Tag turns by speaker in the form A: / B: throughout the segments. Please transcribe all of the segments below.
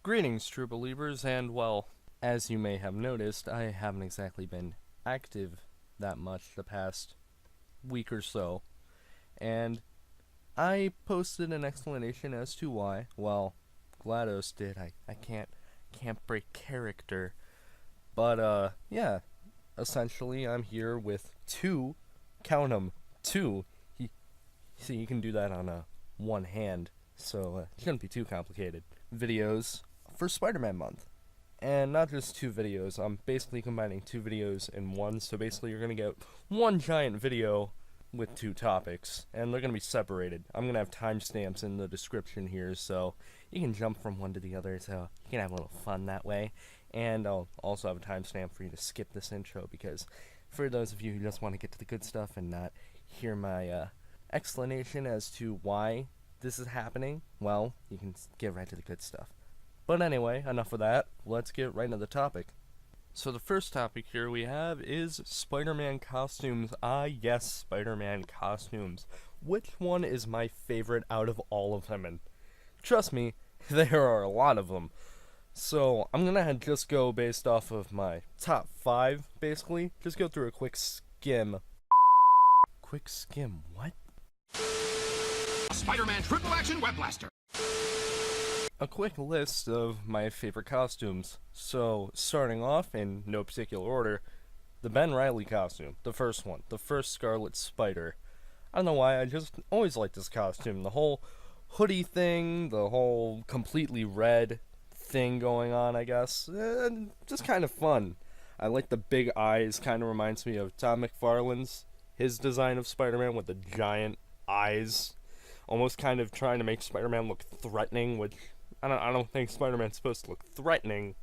A: Greetings, true believers, and well, as you may have noticed, I haven't exactly been active that much the past week or so, and I posted an explanation as to why. Well, GLaDOS did. I can't break character, but yeah, essentially I'm here with two, count 'em, two. See, you can do that on one hand, so it shouldn't be too complicated. Videos for Spider-Man month. And not just two videos, I'm basically combining two videos in one, so basically you're going to get one giant video with two topics, and they're going to be separated. I'm going to have timestamps in the description here, so you can jump from one to the other, so you can have a little fun that way. And I'll also have a timestamp for you to skip this intro, because for those of you who just want to get to the good stuff and not hear my explanation as to why this is happening, well, you can get right to the good stuff. But anyway, enough of that. Let's get right into the topic. So the first topic here we have is Spider-Man costumes. Ah, yes, Spider-Man costumes. Which one is my favorite out of all of them? And trust me, there are a lot of them. So I'm gonna just go based off of my top 5, basically. Just go through a quick skim. Quick skim, what?
B: Spider-Man Triple Action Web Blaster.
A: A quick list of my favorite costumes. So, starting off, in no particular order, the Ben Reilly costume. The first one. The first Scarlet Spider. I don't know why, I just always liked this costume. The whole hoodie thing, the whole completely red thing going on, I guess. Just kind of fun. I like the big eyes, kind of reminds me of Todd McFarlane's. His design of Spider-Man with the giant eyes. Almost kind of trying to make Spider-Man look threatening, which I don't think Spider-Man's supposed to look threatening,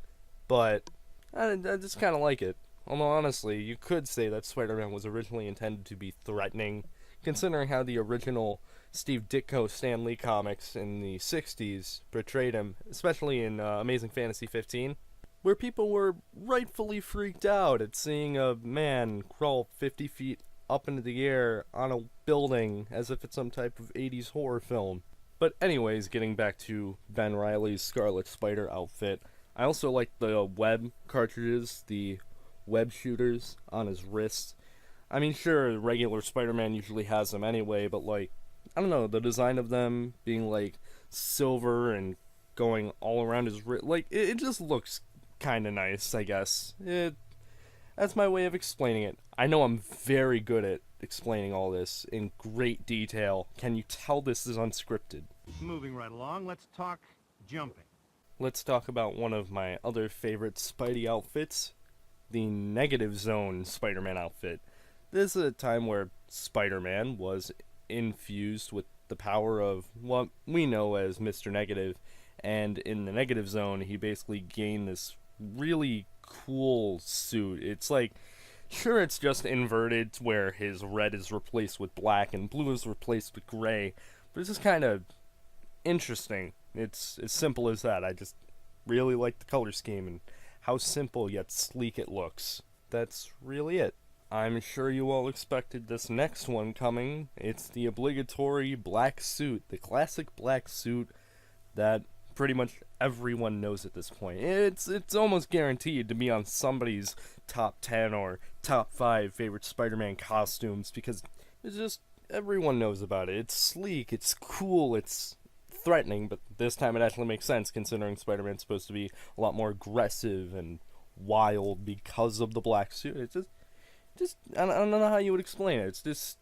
A: but I just kind of like it. Although honestly, you could say that Spider-Man was originally intended to be threatening, considering how the original Steve Ditko Stan Lee comics in the 60s portrayed him, especially in Amazing Fantasy 15, where people were rightfully freaked out at seeing a man crawl 50 feet up into the air on a building as if it's some type of 80s horror film. But anyways, getting back to Ben Reilly's Scarlet Spider outfit, I also like the web cartridges, the web shooters on his wrist. I mean, sure, regular Spider-Man usually has them anyway, but like, I don't know, the design of them being like silver and going all around his wrist, like, it just looks kind of nice, I guess. That's my way of explaining it. I know I'm very good at explaining all this in great detail. Can you tell this is unscripted?
B: Moving right along, let's talk jumping.
A: Let's talk about one of my other favorite Spidey outfits, the Negative Zone Spider-Man outfit. This is a time where Spider-Man was infused with the power of what we know as Mr. Negative, and in the Negative Zone, he basically gained this really cool suit. It's like, sure, it's just inverted where his red is replaced with black and blue is replaced with gray, but it's just kind of interesting. It's as simple as that. I just really like the color scheme and how simple yet sleek it looks. That's really it. I'm sure you all expected this next one coming. It's the obligatory black suit, the classic black suit that pretty much everyone knows at this point. It's almost guaranteed to be on somebody's top 10 or top 5 favorite Spider-Man costumes, because it's just, everyone knows about it. It's sleek, it's cool, it's threatening, but this time it actually makes sense considering Spider-Man's supposed to be a lot more aggressive and wild because of the black suit. It's just I don't know how you would explain it. It's just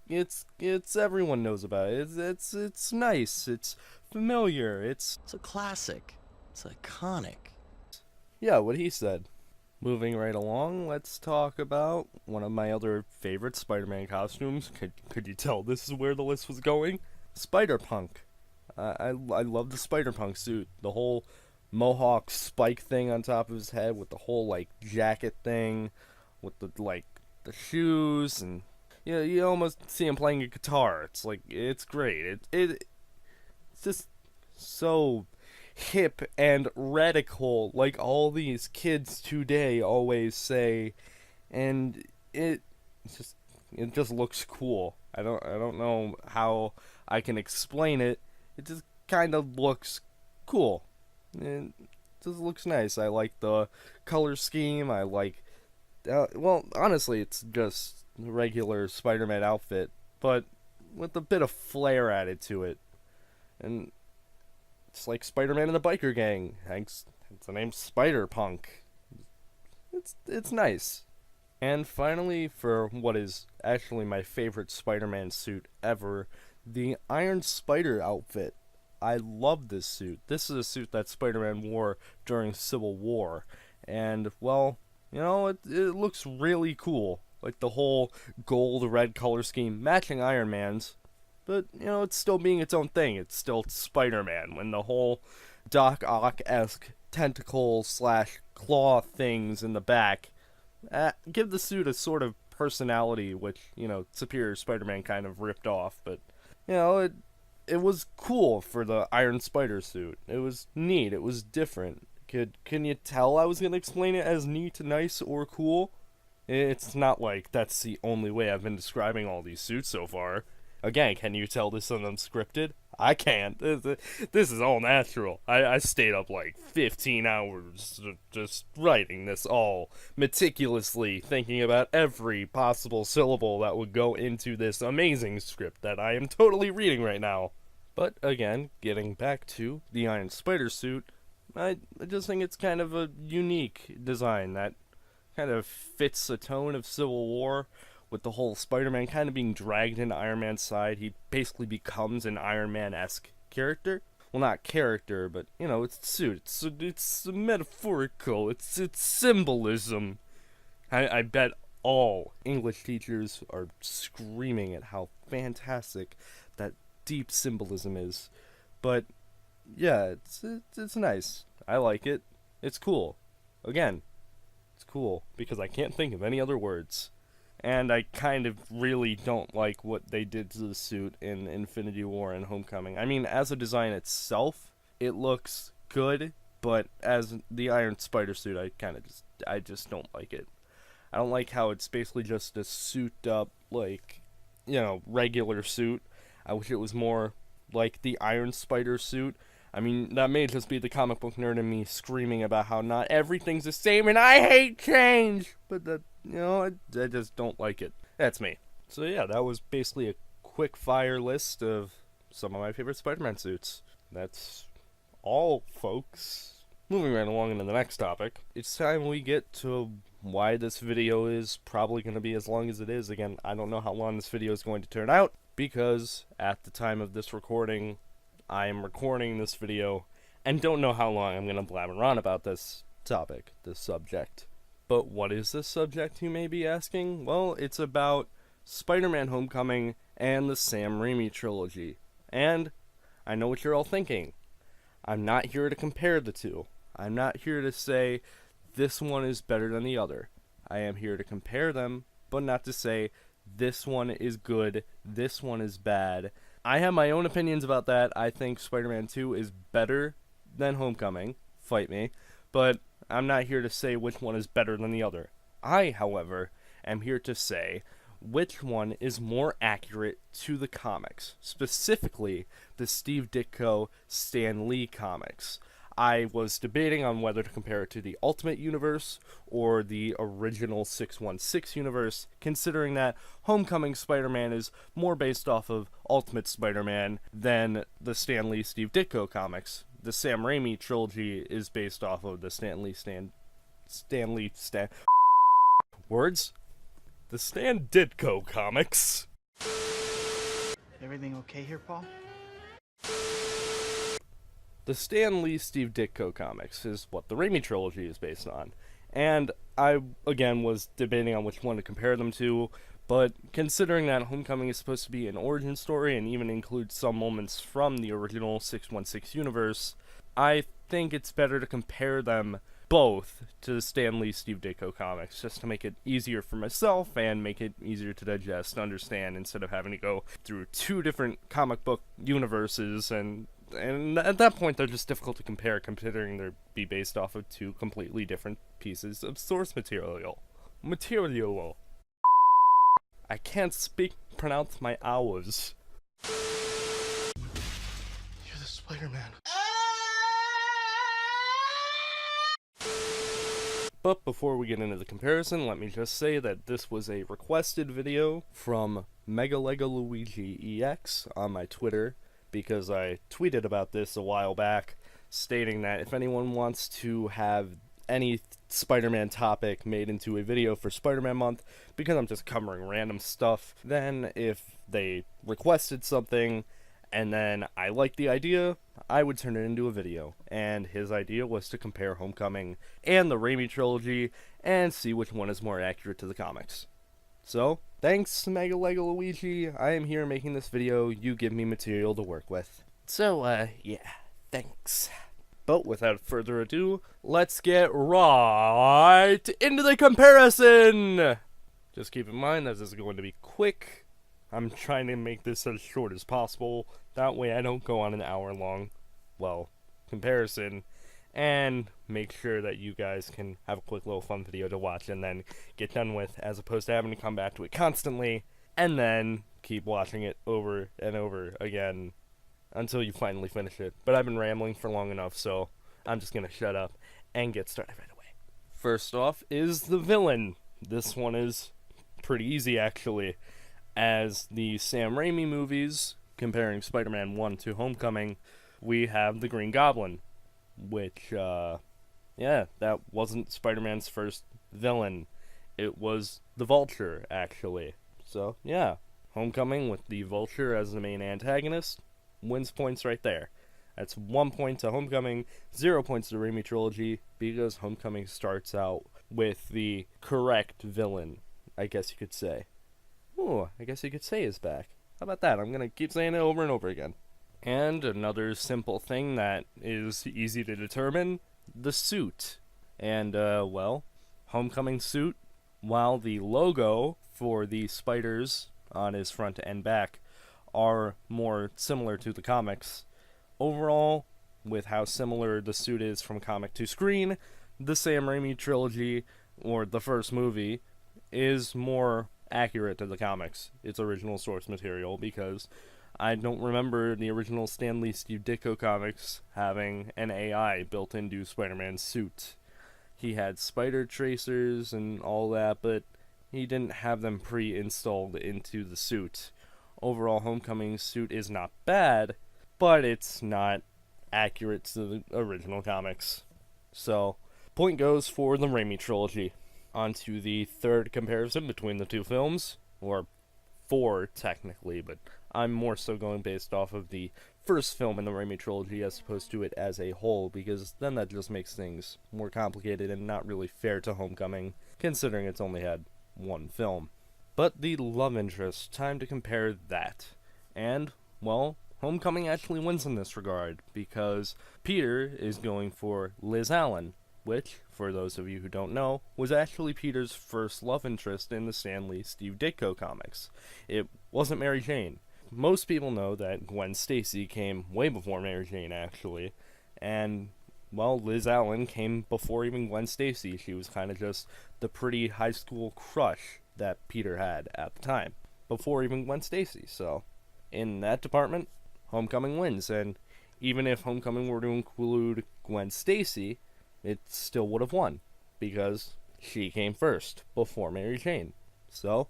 A: it's everyone knows about it. It's nice. It's familiar. It's
C: a classic. It's iconic.
A: Yeah, what he said. Moving right along, let's talk about one of my other favorite Spider-Man costumes. Could you tell this is where the list was going? Spider-Punk. I love the Spider-Punk suit. The whole mohawk spike thing on top of his head with the whole like jacket thing, with the the shoes, and you almost see him playing a guitar. It's like, it's great. It's just so hip and radical, like all these kids today always say, and it just looks cool. I don't know how I can explain it. It just kind of looks cool. It just looks nice. I like the color scheme. I like, well, honestly, it's just a regular Spider-Man outfit, but with a bit of flair added to it. And it's like Spider-Man in the biker gang. Hence the name Spider-Punk. It's nice. And finally, for what is actually my favorite Spider-Man suit ever, the Iron Spider outfit. I love this suit. This is a suit that Spider-Man wore during Civil War, and well, it looks really cool. Like the whole gold-red color scheme matching Iron Man's, but it's still being its own thing. It's still Spider-Man. When the whole Doc Ock-esque tentacle slash claw things in the back give the suit a sort of personality, which Superior Spider-Man kind of ripped off. But it was cool for the Iron Spider suit. It was neat. It was different. Can you tell I was gonna explain it as neat, nice, or cool? It's not like that's the only way I've been describing all these suits so far. Again, can you tell this is unscripted? I can't. This is all natural. I stayed up like 15 hours just writing this all meticulously, thinking about every possible syllable that would go into this amazing script that I am totally reading right now. But again, getting back to the Iron Spider suit, I just think it's kind of a unique design that kind of fits the tone of Civil War, with the whole Spider-Man kind of being dragged into Iron Man's side. He basically becomes an Iron Man-esque character. Well, not character, but, it's suit. It's metaphorical. It's symbolism. I bet all English teachers are screaming at how fantastic that deep symbolism is. But, yeah, it's nice. I like it. It's cool. Again, it's cool because I can't think of any other words. And I kind of really don't like what they did to the suit in Infinity War and Homecoming. I mean, as a design itself, it looks good, but as the Iron Spider suit, I just don't like it. I don't like how it's basically just a souped up, like, regular suit. I wish it was more like the Iron Spider suit. I mean, that may just be the comic book nerd in me screaming about how not everything's the same and I hate change! But that, I just don't like it. That's me. So yeah, that was basically a quick fire list of some of my favorite Spider-Man suits. That's all, folks. Moving right along into the next topic, it's time we get to why this video is probably going to be as long as it is. Again, I don't know how long this video is going to turn out, because at the time of this recording, I am recording this video and don't know how long I'm going to blabber on about this topic, this subject. But what is this subject, you may be asking? Well, it's about Spider-Man Homecoming and the Sam Raimi trilogy. And I know what you're all thinking. I'm not here to compare the two. I'm not here to say this one is better than the other. I am here to compare them, but not to say this one is good, this one is bad. I have my own opinions about that. I think Spider-Man 2 is better than Homecoming. Fight me. But I'm not here to say which one is better than the other. I, however, am here to say which one is more accurate to the comics, specifically the Steve Ditko Stan Lee comics. I was debating on whether to compare it to the Ultimate Universe or the original 616 universe, considering that Homecoming Spider-Man is more based off of Ultimate Spider-Man than the Stan Lee Steve Ditko comics. The Sam Raimi trilogy is based off of the Stan words? The Stan Ditko comics.
D: Everything okay here, Paul?
A: The Stan Lee Steve Ditko comics is what the Raimi trilogy is based on. And I, again, was debating on which one to compare them to, but considering that Homecoming is supposed to be an origin story and even includes some moments from the original 616 universe, I think it's better to compare them both to the Stan Lee Steve Ditko comics, just to make it easier for myself and make it easier to digest and understand, instead of having to go through two different comic book universes, and at that point they're just difficult to compare, considering they're be based off of two completely different pieces of source material. I can't pronounce my hours.
D: You're the Spider-Man.
A: But before we get into the comparison, let me just say that this was a requested video from MegaLegaLuigiEX on my Twitter, because I tweeted about this a while back, stating that if anyone wants to have any Spider-Man topic made into a video for Spider-Man month, because I'm just covering random stuff, then if they requested something and then I liked the idea, I would turn it into a video. And his idea was to compare Homecoming and the Raimi trilogy and see which one is more accurate to the comics. So, thanks Mega Lego Luigi, I am here making this video, you give me material to work with. So, yeah, thanks. But without further ado, let's get right into the comparison! Just keep in mind that this is going to be quick. I'm trying to make this as short as possible, that way I don't go on an hour-long, well, comparison, and make sure that you guys can have a quick little fun video to watch and then get done with, as opposed to having to come back to it constantly, and then keep watching it over and over again until you finally finish it. But I've been rambling for long enough, so I'm just gonna shut up and get started right away. First off is the villain. This one is pretty easy, actually. As the Sam Raimi movies, comparing Spider-Man 1 to Homecoming, we have the Green Goblin, which, yeah, that wasn't Spider-Man's first villain. It was the Vulture, actually. So, yeah, Homecoming with the Vulture as the main antagonist wins points right there. That's 1 point to Homecoming, 0 points to the Raimi trilogy, because Homecoming starts out with the correct villain, I guess you could say. Ooh, I guess you could say is back. How about that? I'm gonna keep saying it over and over again. And another simple thing that is easy to determine, the suit. And, well, Homecoming suit, while the logo for the spiders on his front and back are more similar to the comics, overall, with how similar the suit is from comic to screen, the Sam Raimi trilogy, or the first movie, is more accurate to the comics, its original source material, because I don't remember the original Stan Lee Steve Ditko comics having an AI built into Spider-Man's suit. He had spider tracers and all that, but he didn't have them pre-installed into the suit. Overall, Homecoming's suit is not bad, but it's not accurate to the original comics. So, point goes for the Raimi trilogy. On to the third comparison between the two films, or 4 technically, but I'm more so going based off of the first film in the Raimi trilogy as opposed to it as a whole, because then that just makes things more complicated and not really fair to Homecoming, considering it's only had 1 film. But the love interest, time to compare that. And, well, Homecoming actually wins in this regard, because Peter is going for Liz Allen, which, for those of you who don't know, was actually Peter's first love interest in the Stan Lee Steve Ditko comics. It wasn't Mary Jane. Most people know that Gwen Stacy came way before Mary Jane, actually, and, well, Liz Allen came before even Gwen Stacy. She was kind of just the pretty high school crush that Peter had at the time, before even Gwen Stacy. So, in that department, Homecoming wins, and even if Homecoming were to include Gwen Stacy, it still would have won, because she came first, before Mary Jane. So,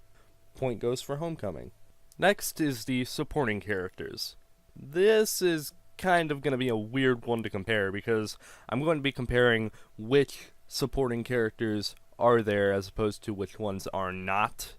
A: point goes for Homecoming. Next is the supporting characters. This is kind of going to be a weird one to compare, because I'm going to be comparing which supporting characters are there as opposed to which ones are not.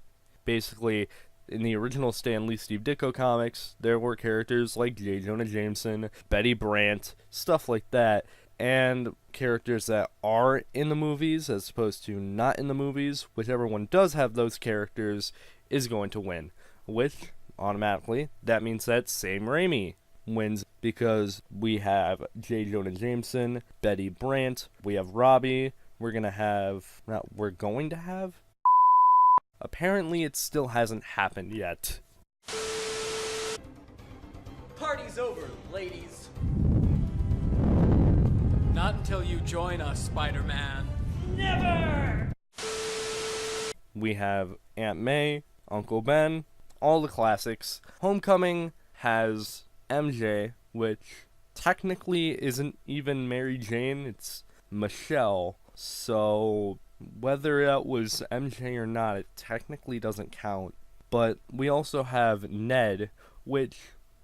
A: Basically, in the original Stan Lee Steve Ditko comics, there were characters like J. Jonah Jameson, Betty Brant, stuff like that, and characters that are in the movies as opposed to not in the movies. Whichever one does have those characters is going to win, which, automatically, that means that Sam Raimi wins, because we have J. Jonah Jameson, Betty Brant, we have Robbie, we're going to have... Apparently it still hasn't happened yet.
D: Party's over, ladies. Not until you join us, Spider-Man. Never!
A: We have Aunt May, Uncle Ben, all the classics. Homecoming has MJ, which technically isn't even Mary Jane, it's Michelle. So, whether that was MJ or not, it technically doesn't count. But we also have Ned, which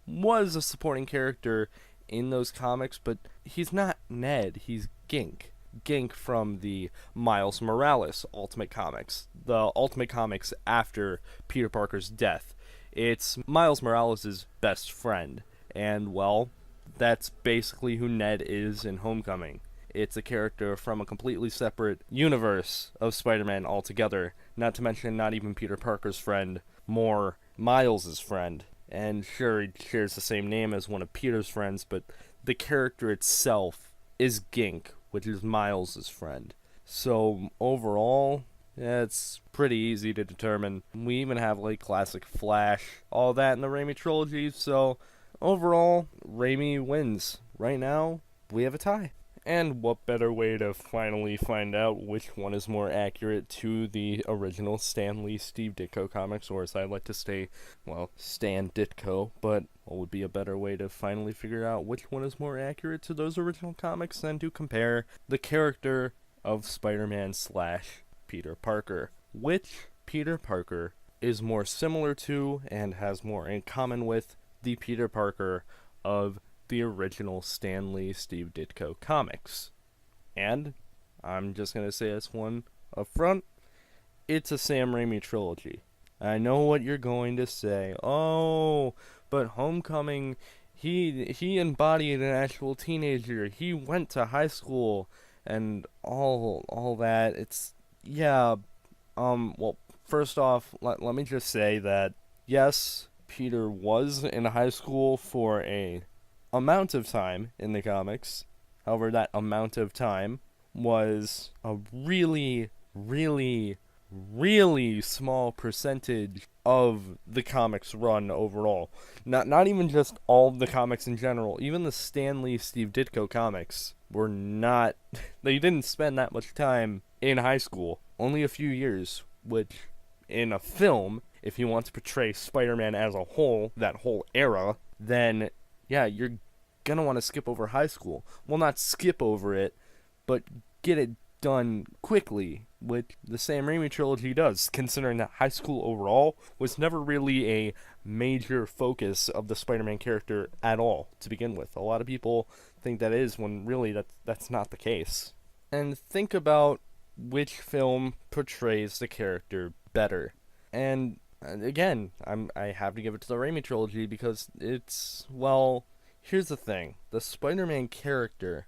A: was a supporting character in those comics, but he's not Ned, he's Gink. Gink from the Miles Morales Ultimate Comics, the Ultimate Comics after Peter Parker's death. It's Miles Morales' best friend, and well, that's basically who Ned is in Homecoming. It's a character from a completely separate universe of Spider-Man altogether, not to mention not even Peter Parker's friend, more Miles' friend. And sure, he shares the same name as one of Peter's friends, but the character itself is Gink, which is Miles' friend. So overall, it's pretty easy to determine. We even have like classic Flash, all that in the Raimi trilogy, so overall, Raimi wins. Right now, we have a tie. And what better way to finally find out which one is more accurate to the original Stan Lee Steve Ditko comics, or as I like to say, well, Stan Ditko, but what would be a better way to finally figure out which one is more accurate to those original comics than to compare the character of Spider-Man / Peter Parker. Which Peter Parker is more similar to and has more in common with the Peter Parker of the original Stan Lee Steve Ditko comics? And I'm just going to say this one up front, it's a Sam Raimi trilogy. I know what you're going to say. Oh, but Homecoming, he embodied an actual teenager. He went to high school and all that. It's, yeah, well, first off, let me just say that, yes, Peter was in high school for a amount of time in the comics. However, that amount of time was a really, really, really small percentage of the comics run overall. Not even just all of the comics in general. Even the Stan Lee Steve Ditko comics were not, they didn't spend that much time in high school. Only a few years, which in a film, if you want to portray Spider-Man as a whole, that whole era, then yeah, you're gonna want to skip over high school. Well, not skip over it, but get it done quickly, which the Sam Raimi trilogy does, considering that high school overall was never really a major focus of the Spider-Man character at all to begin with. A lot of people think that is, when really that's not the case. And think about which film portrays the character better. And again, I have to give it to the Raimi trilogy because it's, well, here's the thing. The Spider-Man character,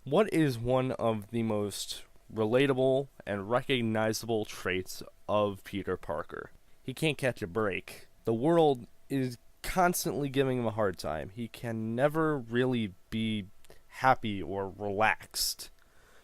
A: what is one of the most relatable and recognizable traits of Peter Parker? He can't catch a break. The world is constantly giving him a hard time. He can never really be happy or relaxed.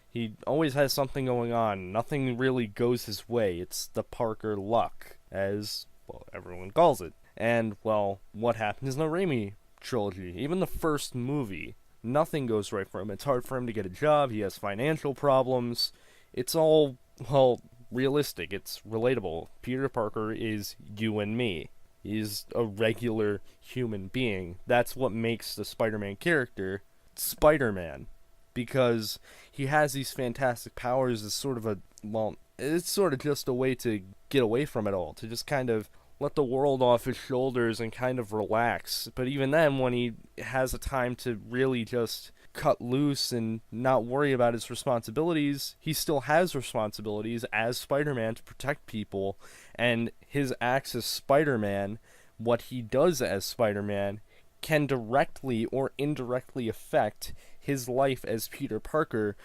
A: He always has something going on. Nothing really goes his way. It's the Parker luck, as, well, everyone calls it. And, well, what happens in the Raimi trilogy? Even the first movie, nothing goes right for him. It's hard for him to get a job. He has financial problems. It's all, well, realistic. It's relatable. Peter Parker is you and me. He's a regular human being. That's what makes the Spider-Man character Spider-Man. Because he has these fantastic powers as sort of a, well, it's sort of just a way to get away from it all. To just kind of let the world off his shoulders and kind of relax. But even then, when he has a time to really just cut loose and not worry about his responsibilities, he still has responsibilities as Spider-Man to protect people. And his acts as Spider-Man, what he does as Spider-Man, can directly or indirectly affect his life as Peter Parker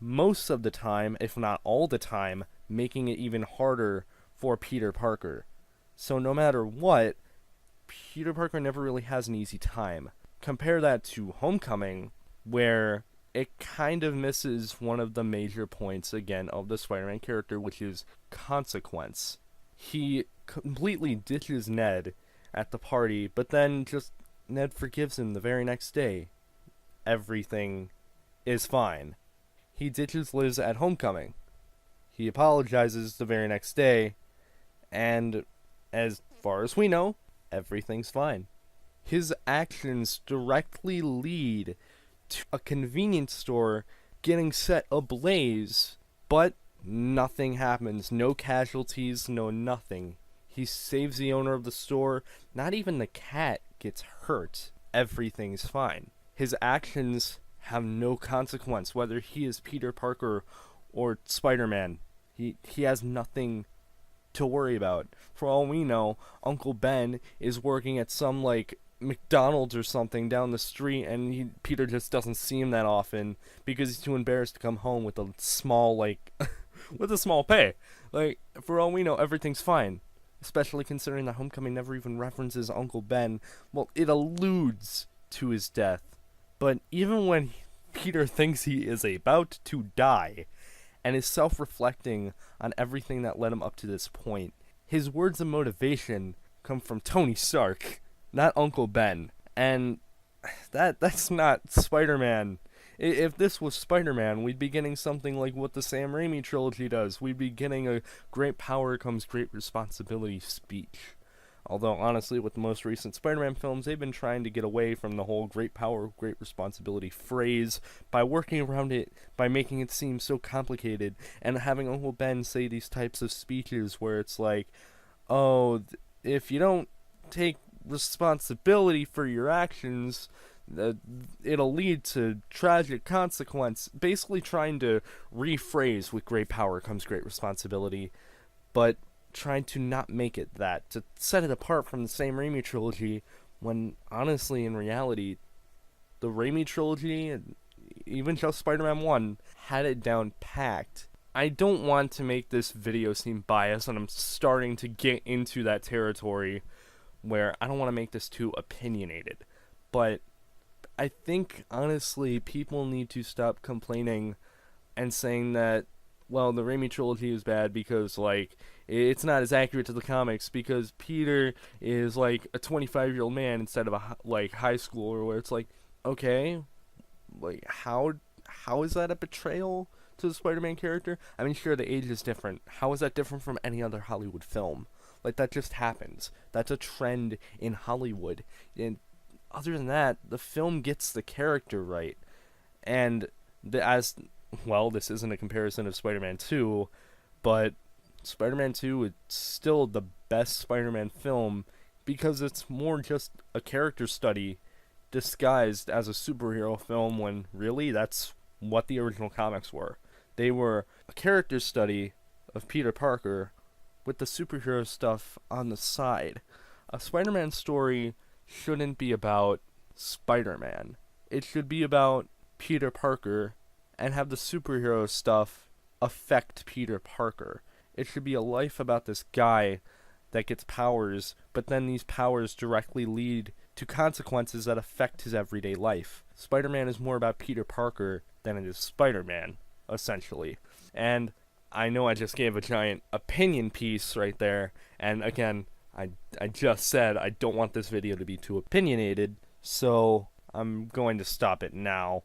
A: most of the time, if not all the time, making it even harder for Peter Parker. So no matter what, Peter Parker never really has an easy time. Compare that to Homecoming, where it kind of misses one of the major points, again, of the Spider-Man character, which is consequence. He completely ditches Ned at the party, but then just Ned forgives him the very next day. Everything is fine. He ditches Liz at Homecoming. He apologizes the very next day, and as far as we know, everything's fine. His actions directly lead to a convenience store getting set ablaze, but nothing happens. No casualties, no nothing. He saves the owner of the store. Not even the cat gets hurt. Everything's fine. His actions have no consequence, whether he is Peter Parker or Spider-Man. He has nothing to worry about. For all we know, Uncle Ben is working at some, like, McDonald's or something down the street, and Peter just doesn't see him that often because he's too embarrassed to come home with a small, like, with a small pay. Like, for all we know, everything's fine. Especially considering that Homecoming never even references Uncle Ben. Well, it alludes to his death. But even when Peter thinks he is about to die, and is self-reflecting on everything that led him up to this point, his words of motivation come from Tony Stark, not Uncle Ben. And that's not Spider-Man. If this was Spider-Man, we'd be getting something like what the Sam Raimi trilogy does. We'd be getting a great power comes great responsibility speech. Although, honestly, with the most recent Spider-Man films, they've been trying to get away from the whole great power, great responsibility phrase by working around it, by making it seem so complicated, and having Uncle Ben say these types of speeches where it's like, oh, if you don't take responsibility for your actions, it'll lead to tragic consequence. Basically trying to rephrase with great power comes great responsibility, but trying to not make it that, to set it apart from the same Raimi trilogy, when honestly, in reality, the Raimi trilogy, and even just Spider-Man 1, had it down packed. I don't want to make this video seem biased, and I'm starting to get into that territory where I don't want to make this too opinionated, but I think, honestly, people need to stop complaining and saying that, well, the Raimi trilogy is bad because, like, it's not as accurate to the comics because Peter is, like, a 25-year-old man instead of a, like, high schooler, where it's like, okay, like, how is that a betrayal to the Spider-Man character? I mean, sure, the age is different. How is that different from any other Hollywood film? Like, that just happens. That's a trend in Hollywood. And other than that, the film gets the character right. And this isn't a comparison of Spider-Man 2, but Spider-Man 2 is still the best Spider-Man film because it's more just a character study disguised as a superhero film, when really that's what the original comics were. They were a character study of Peter Parker with the superhero stuff on the side. A Spider-Man story shouldn't be about Spider-Man. It should be about Peter Parker and have the superhero stuff affect Peter Parker. It should be a life about this guy that gets powers, but then these powers directly lead to consequences that affect his everyday life. Spider-Man is more about Peter Parker than it is Spider-Man, essentially. And I know I just gave a giant opinion piece right there, and again, I just said I don't want this video to be too opinionated, so I'm going to stop it now.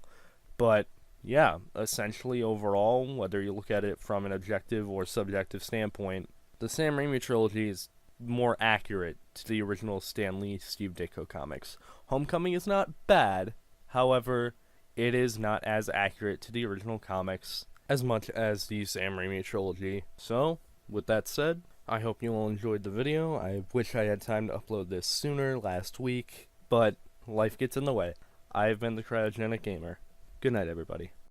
A: But yeah, essentially overall, whether you look at it from an objective or subjective standpoint, the Sam Raimi trilogy is more accurate to the original Stan Lee, Steve Ditko comics. Homecoming is not bad, however, it is not as accurate to the original comics as much as the Sam Raimi trilogy. So, with that said, I hope you all enjoyed the video. I wish I had time to upload this sooner, last week, but life gets in the way. I've been the Cryogenic Gamer. Good night, everybody.